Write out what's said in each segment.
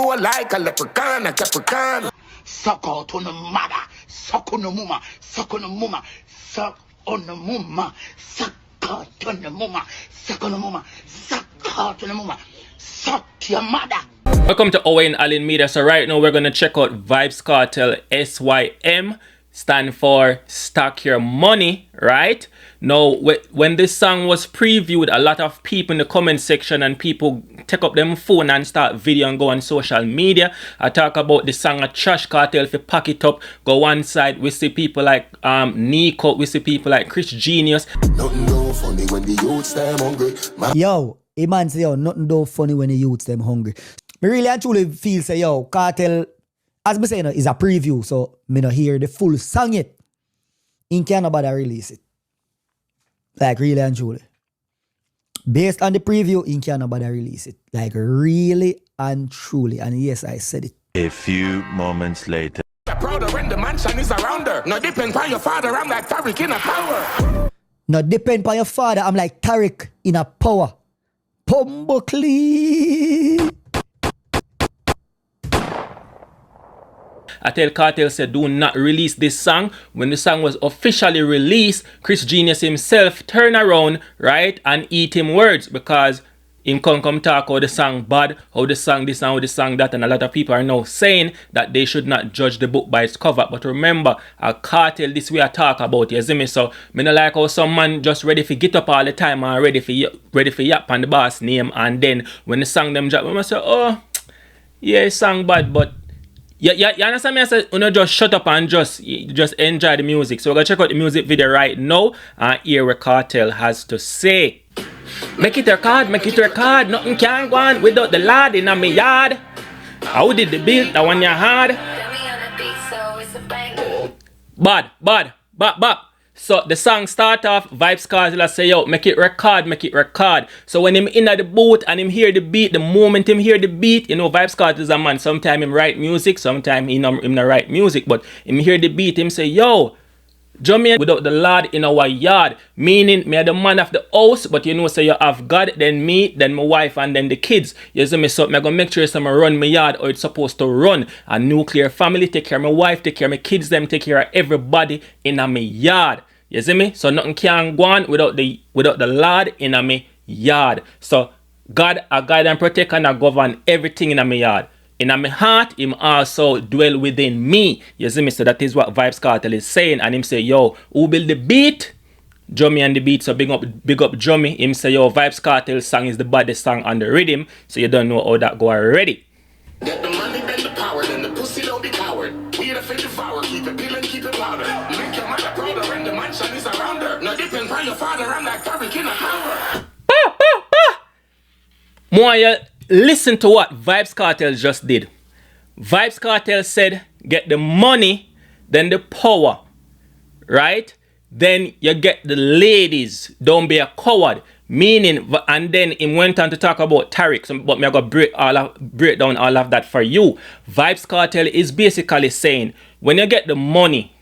know like a leprechaun, a capricorn. Suck out on the mother, suck on the mama, suck on the mama, suck on the mama, suck out on the mama, suck on the mama, suck out on the mama, suck your mother. Welcome to Owen Allen Media. So right now we're going to check out Vybz Kartel SYM, stand for Stack Your Money, right? Now, when this song was previewed, a lot of people in the comment section and people take up them phone and start video and go on social media. I talk about the song a trash cartel if you pack it up. Go one side, we see people like Nico, we see people like Chris Genius. Nothing no funny when the youths them hungry. Yo, a man say yo, nothing do funny when the youths them hungry. Me really and truly feel say yo, Kartel, as me say, you know, is a preview, so me no hear the full song yet. In can nobody release it. Like really and truly. Based on the preview, in can nobody release it. Like really and truly. And yes, I said it. A few moments later. Prouder when the mansion is around her. No depend on your father, I'm like Tariq in a power. No depend on your father, I'm like Tariq in a power. Pumbukli. I tell Kartel said do not release this song. When the song was officially released, Chris Genius himself turn around, right, and eat him words because him come talk how the song bad, how the song this and how the song that, and a lot of people are now saying that they should not judge the book by its cover. But remember, a Kartel this way I talk about, you see me? So me not like how some man just ready for get up all the time and ready for yap on the boss name, and then when the song them drop, I say, oh yeah, it song bad, but you understand me? I said, you know, just shut up and just enjoy the music. So we're gonna check out the music video right now and hear what Kartel has to say. Make it record, nothing can go on without the lad in my yard. How did the build that one you had? Bad. So the song start off, Vybz Kartel say, yo, make it record. So when him in the booth and him hear the beat, the moment him hear the beat, you know, Vybz Kartel is a man, sometime him write music, sometime him not write music, but him hear the beat, him say, yo, Jamaican without the lad in our yard, meaning me are the man of the house, but you know, say you have God, then me, then my wife, and then the kids. You see me, so me gonna make sure some run my yard or it's supposed to run. A nuclear family, take care of my wife, take care of my kids, them take care of everybody in my yard. You see me? So nothing can go on without the lad in my yard. So God, a guide and protect and a govern everything in my yard. In my heart, him also dwell within me. You see me? So that is what Vybz Kartel is saying. And him say, yo, who build the beat? Jummy and the beat. So big up Jummy. Him say, yo, Vybz Kartel song is the baddest song on the RIDDIM. So you don't know how that go already. Get the money, then the power, then the pussy don't be coward. We the fit devour, keep it peeling, keep it powder. Make your mother prouder when the mansion is around her. No depend on your father, I'm like Tariq in a power. More you listen to what Vybz Kartel just did. Vybz Kartel said, get the money, then the power, right? Then you get the ladies, don't be a coward. Meaning, and then he went on to talk about Tariq, so, but I'm going to break down all of that for you. Vybz Kartel is basically saying, when you get the money,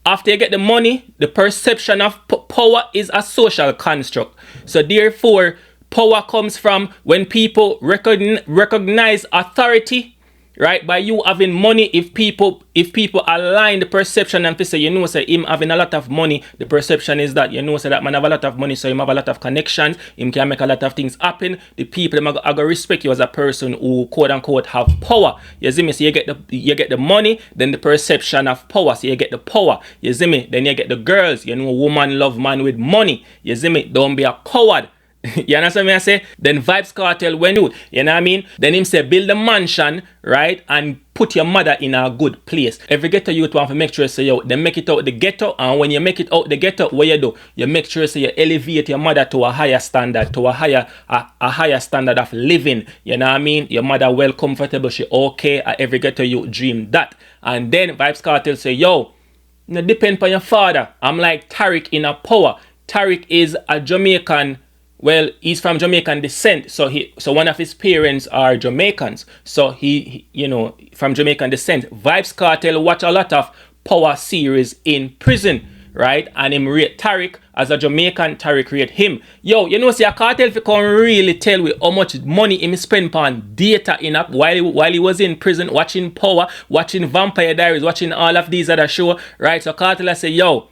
after you get the money, the perception of power is a social construct. So therefore, power comes from when people recognize authority, right? By you having money, if people align the perception and say, you know, say him having a lot of money, the perception is that, you know, say that man have a lot of money, so him have a lot of connections, him can make a lot of things happen. The people are going to respect you as a person who quote unquote have power. You see me? So you get the money, then the perception of power. So you get the power. You see me? Then you get the girls. You know, woman love man with money. You see me? Don't be a coward. You understand me I say? Then Vybz Kartel went out, you know what I mean? Then him say build a mansion, right? And put your mother in a good place. Every ghetto youth want to make sure say yo, then make it out the ghetto, and when you make it out the ghetto, what you do? You make sure say you elevate your mother to a higher standard, to a higher standard of living. You know what I mean? Your mother well comfortable, she okay, every ghetto youth dream that. And then Vybz Kartel say, yo, no depend on your father. I'm like Tariq in a power. Tariq is a Jamaican. Well, he's from Jamaican descent, so one of his parents are Jamaicans. So he you know, from Jamaican descent. Vybz Kartel watch a lot of power series in prison. right? And him rate Tariq as a Jamaican, Tariq rate him. Yo, you know, see a cartel if you can really tell with how much money him spend on data in up while he was in prison, watching Power, watching Vampire Diaries, watching all of these other show, right? So cartel I say, yo,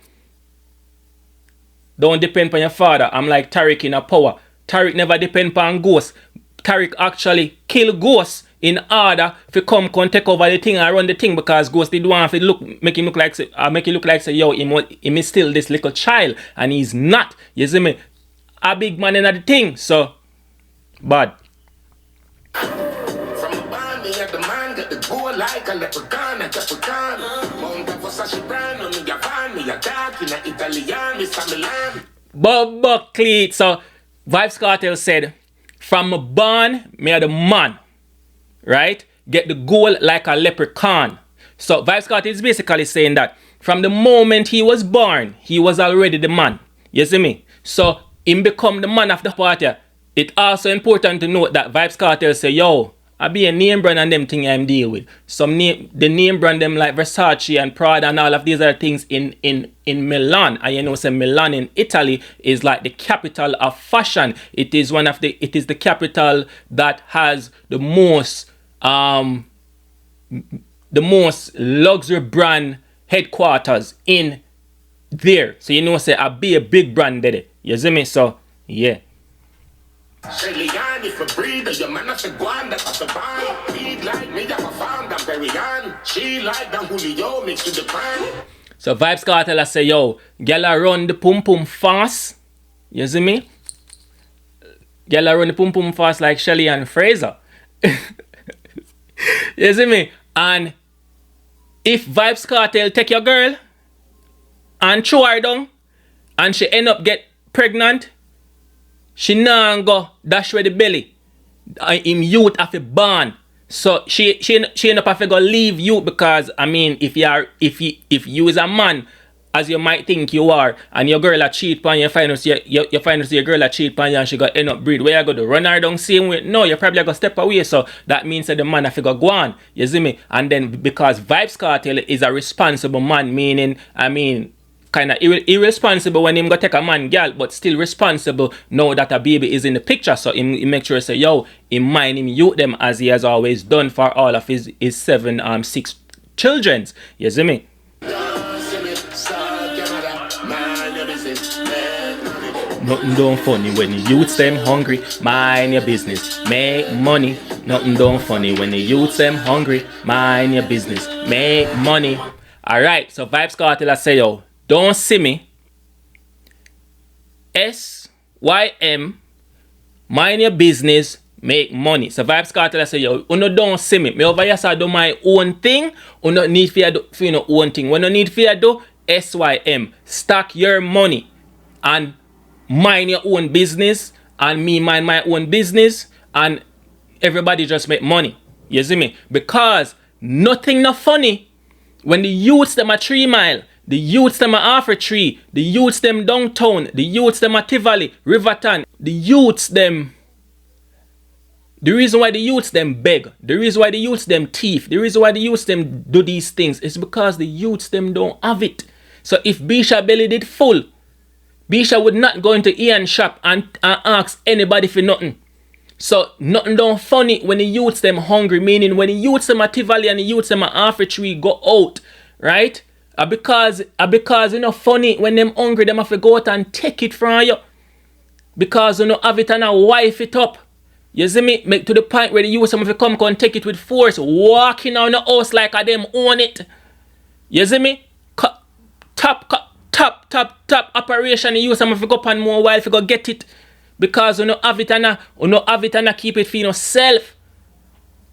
don't depend on your father. I'm like Tariq in a Power. Tariq never depend on Ghost. Tariq actually kill Ghost in order to come take over the thing and run the thing, because Ghost did want to make him look like say, yo, him is still this little child, and he's not. You see me? A big man in the thing. So bad. From the band, me had the man get the goal like a leprechaun, a capricorn. Mouta Massi brando, me a van, me a dark in a Italian, me a Milan. But cleat. So Vybz Kartel said, from a barn, me a the man. Right? Get the goal like a leprechaun. So Vybz Kartel is basically saying that from the moment he was born, he was already the man. You see me? So him become the man of the party. It's also important to note that Vybz Kartel say, yo, I be a name brand and them thing I'm deal with. The name brand them like Versace and Prada and all of these other things in Milan. And you know, say Milan in Italy is like the capital of fashion. It is the capital that has the most luxury brand headquarters in there. So you know, say I be a big brand there. You see me? So yeah. So Vybz Kartel I say, yo, girl I run the pum pum fast. You see me? Girl I run the pum pum fast like Shelly and Fraser. You see me? And if Vybz Kartel take your girl and throw her down and she end up get pregnant, she nah go dash with the belly. Him youth have a ban. So she end up have to go leave you, because I mean if you is a man, as you might think you are, and your girl a cheat on you, find out your girl a cheat on you and she got end up breed, where you go to run her down same way? No, you probably go step away. So that means that the man have to go on. You see me? And then because Vybz Kartel is a responsible man, meaning I mean kind of irresponsible when him go take a man girl, but still responsible now that a baby is in the picture. So he make sure say, yo, he mind him youth them as he has always done for all of his 6 children. You see me? Nothing don't funny when the youths them hungry. Mind your business, make money. Nothing don't funny when the youths them hungry. Mind your business, make money. Alright, so Vybz Kartel I say, yo, don't see me. SYM, mind your business, make money. So Vybz Kartel I say, yo, you don't see me. Me over here so I do my own thing. You don't need for your own thing. When you need for do SYM, stack your money and mind your own business, and me mind my own business, and everybody just make money. You see me? Because nothing not funny when the youths them a 3 Mile, the youths them a half a tree, the youths them downtown, the youths them a Tivoli, Riverton, the youths them. The reason why the youths them beg, the reason why the youths them thief, the reason why the youths them do these things is because the youths them don't have it. So if Bisha belly did full, Bisha would not go into Ian's shop and ask anybody for nothing. So nothing don't funny when the youths them hungry, meaning when the youths them a Tivoli and the youths them a half a tree go out, right? Because you know funny when them hungry, them have to go out and take it from you. Because you know have it and a wife it up. You see me? Make to the point where the youths them have to come and take it with force, walking on the house like a them own it. You see me? Top operation, you use some of go up and more while if you go get it. Because you know have it and keep it for yourself.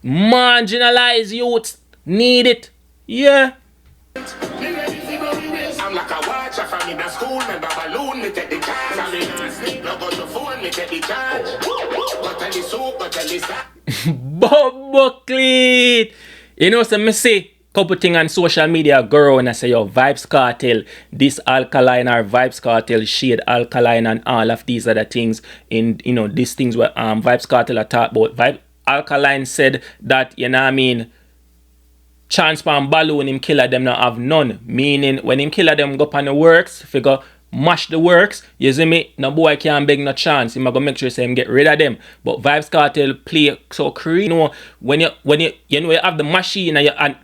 Marginalized youths need it. Yeah. I'm like a watcher from in the school, remember balloon, me take the charge. I mean, sleep, no go to phone, me take the charge. But tell the soup, but tell the sack. Bubblecleat. You know, so me say couple thing on social media go and I say, yo, Vybz Kartel, this alkaline or Vybz Kartel shade alkaline and all of these other things in, you know, these things where Vybz Kartel are talk about. Alkaline said that, you know what I mean, chance pan balloon him killer them not have none. Meaning when him killer them go up on the works, figure mash the works, you see me, no boy can't beg no chance. Him gonna make sure say him get rid of them. But Vybz Kartel play so creepy. You know, when you have the machine and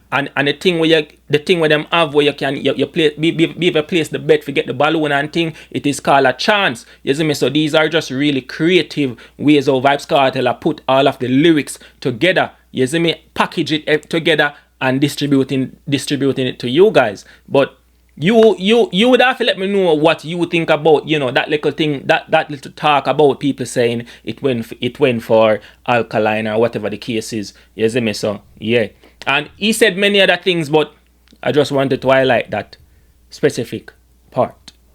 the thing where them have where you play be able to place the bet for get the balloon and thing, it is called a chance. You see me? So these are just really creative ways of Vybz Kartel put all of the lyrics together. You see me? Package it together and distributing it to you guys. But you would have to let me know what you think about, you know, that little thing, that little talk about people saying it went for alkaline or whatever the case is. You see me? So yeah. And he said many other things, but I just wanted to highlight that specific part.